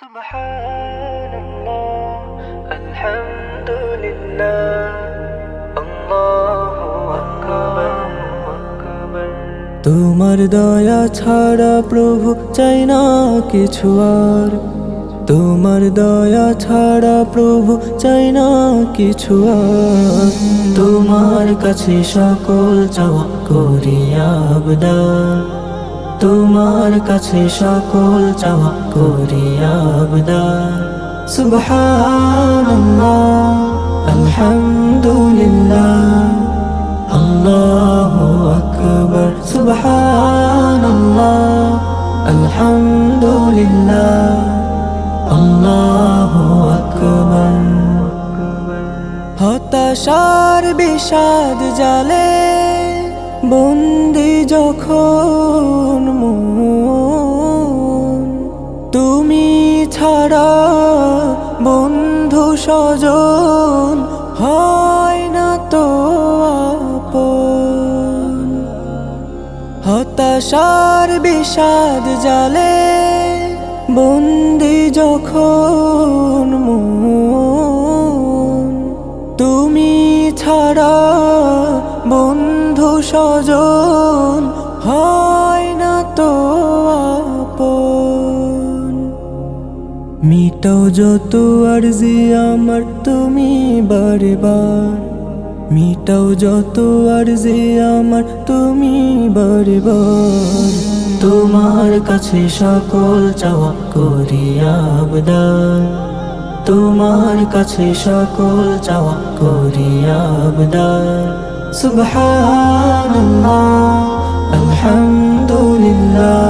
সুবহানাল্লাহ আলহামদুলিল্লাহ আল্লাহু আকবার। তোমার দয়া ছাড়া প্রভু চাই না কিছু আর, তোমার দয়া ছাড়া প্রভু চাই না কিছু আর। তোমার কাছে সকল চাওয়া করি আবদার, তোমার কাছে সকল চাওয়া করি আবদার। সুবহানাল্লাহ আলহামদুলিল্লাহ আল্লাহু আকবার। সুবহানাল্লাহ আলহামদুলিল্লাহ আল্লাহু আকবার। হতাশার বিষাদ জালে বন্দি যখন মন, তুমি ছাড়া বন্ধু স্বজন হয় না তো আপন। হতাশার বিষাদ জালে বন্দি যখন মন, তুমি ছাড়া বন্ধু স্বজন হয় না তো আপন। মিটাও যত আরজি আমার তুমি বারে বার, মিটাও যত আরজি আমার তুমি বারে বার। তোমার কাছে সকল চাওয়া করি আবদার, তোমার কাছে সকল চাওয়া করি আবদার। সুবহানাল্লাহ আলহামদুলিল্লাহ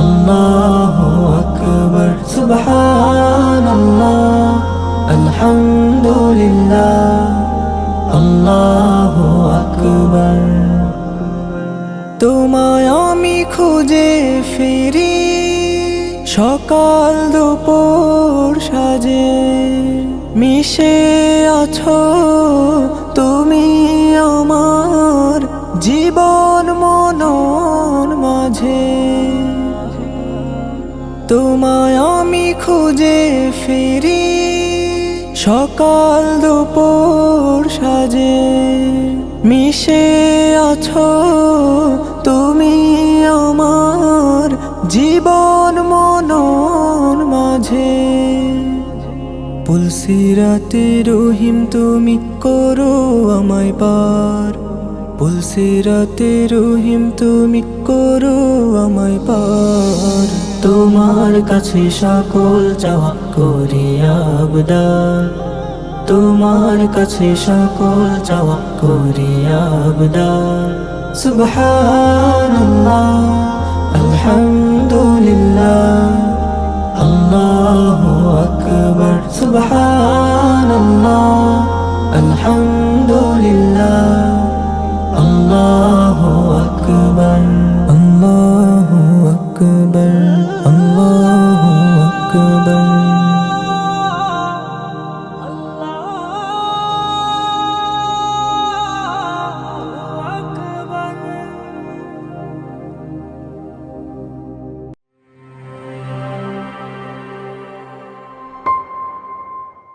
আল্লাহু আকবার। সুবহানাল্লাহ আলহামদুলিল্লাহ আল্লাহু আকবার। তোমায় আমি খুঁজে ফিরি সকাল দুপুর সাজে, মিশে আছো তুমি আমার জীবন মনন মাঝে। তোমায় আমি খুঁজে ফিরি সকাল দুপুর সাজে, মিশে আছো তুমি আমার জীবন মনন মাঝে। পুলসিরাতে রহিম তুমি করো আমায় পার, পুলসিরাতে রহিম তুমি করো আমায় পার। তোমার কাছে সকল চাওয়া করি আবদার, তোমার কাছে সকল চাওয়া করি আবদার। সুবহানাল্লাহ আলহামদুলিল্লাহ আল্লাহু আকবার। সুবহানাল্লাহ আলহামদুলিল্লাহ আল্লাহু আকবার। আল্লাহু আকবার।